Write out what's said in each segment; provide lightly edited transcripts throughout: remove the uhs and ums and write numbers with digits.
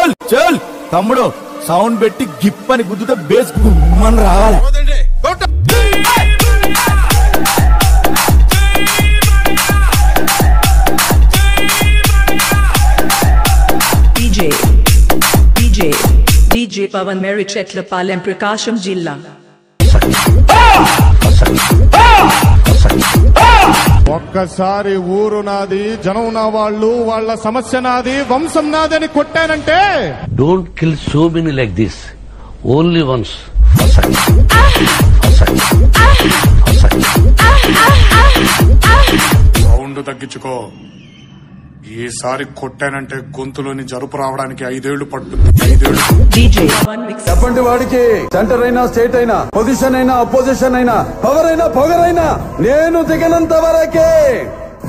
చల్ చల్ తమ్ముడు సౌండ్ పెట్టి గిప్ అని గుద్దుతే బేస్ గుమ్మని రావాలి. DJ Pavan Merichetlapalam Prakasham Jilla. ఒక్కసారి ఊరు నాది జనం నా వాళ్ళు వాళ్ళ సమస్య నాది వంశం నాది అని కొట్టానంటే don't kill so many like this only once. Sound తగ్గించుకో. ఈసారి కొట్టానంటే గొంతులోని జరుపు రావడానికి 5 ఏళ్లు పడుతుంది. 5 ఏళ్లు. చెప్పండి వాడికి సెంటర్ అయినా స్టేట్ అయినా పొజిషన్ అయినా అపోజిషన్ అయినా పవర్ అయినా పొగరైనా నేను దిగనంత వరకే.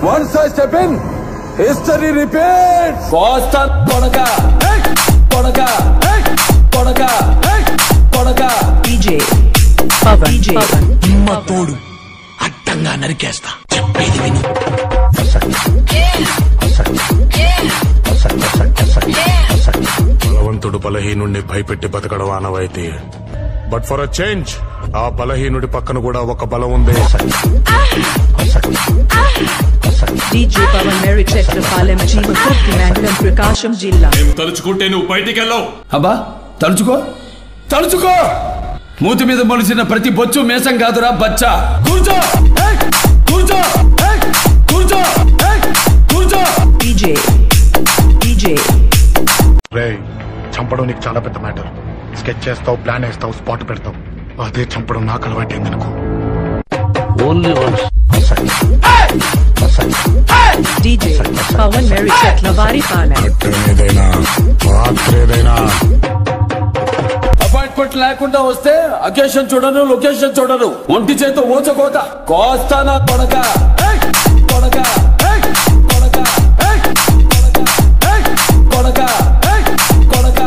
Once I step in history repeats. తోడు అడ్డంగా నరికేస్తా. చెప్పేది విను. బలవంతుడు బలహీనుడిని భయపెట్టి బతకడం ఆనవాయితీ. బట్ ఫర్ అ చేంజ్ ఆ బలహీనుడి పక్కన కూడా ఒక బలం ఉంది. DJ Pavan Merichetlapalam Jeemakurthimandalam Prakasham Jilla. తలుచుకుంటే నువ్వు బయటికి వెళ్ళావు. అబ్బా తలుచుకో తలుచుకో. మూతి మీద మొలిసిన ప్రతి బొచ్చు మేసం కాదురా బచ్చా. కూర్చో కూర్చో కూర్చో కూర్చో. DJ రే చంపడం నీకు చాలా పెద్ద మ్యాటర్. స్కెచ్ చేస్తావు, ప్లాన్ వేస్తావు, స్పాట్ పెడతావు. అదే చంపడం నాకు అలవాటైంది అనుకో. Only once. DJ Pavan Merichetlapalam. ఏదైనా రాత్రేదైనా అపాయింట్మెంట్ లేకుండా వస్తే అకేషన్ చూడను, లొకేషన్ చూడను. ఒంటి చేత ఊచకోత కోస్తానా కొడక కొడక కొడక కొడక కొడక.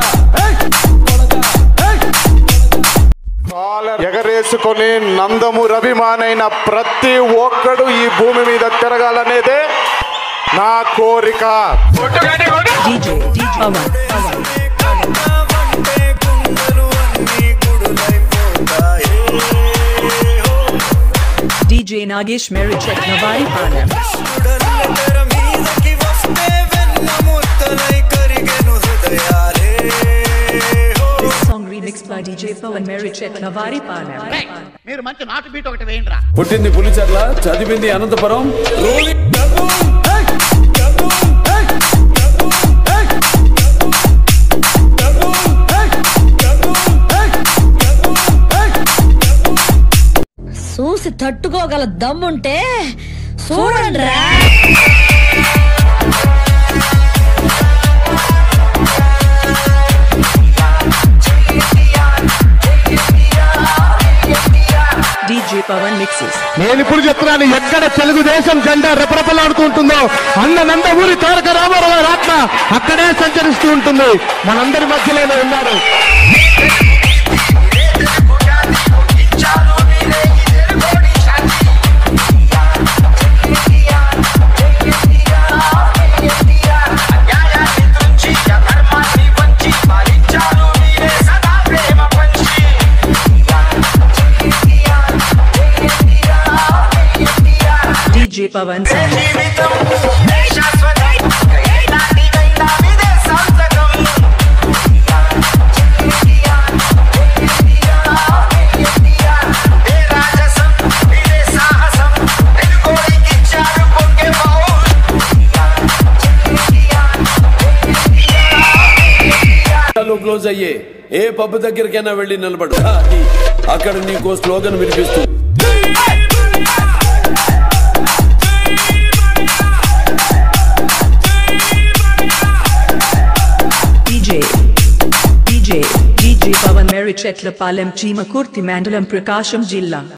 ఎగరేసుకొని నందమూరి అభిమానైన ప్రతి ఒక్కడు ఈ భూమి మీద తిరగాలనేదే నా కోరిక. DJ Pavan. DJ Nagesh Merichetlapalam. This song remixed by DJ Pavan Merichetlapalam. మీరు మంచి నాటు బీట్ ఒకటి వేయండిరా. పుట్టింది పులిచెర్ల, చదివింది అనంతపురం. చూసి తట్టుకోగల దమ్ముంటే చూడండి. DJ Pavan mixes. నేను ఇప్పుడు చెప్తున్నాను, ఎక్కడ తెలుగుదేశం జెండా రెపరెపలాడుతూ ఉంటుందో అన్న నందమూరి తారక రామారావు గారి ఆత్మ అక్కడే సంచరిస్తూ ఉంటుంది. మనందరి మధ్యలోనే ఉన్నారు. DJ Pavan song. క్లోజ్ అయ్యే ఏ పబ్ దగ్గరికైనా వెళ్ళి నిలబడు. అక్కడ నీకో స్లోగన్ వినిపిస్తూ DJ Pavan Merichetlapalam Jeemakurthimandalam Prakasham Jilla.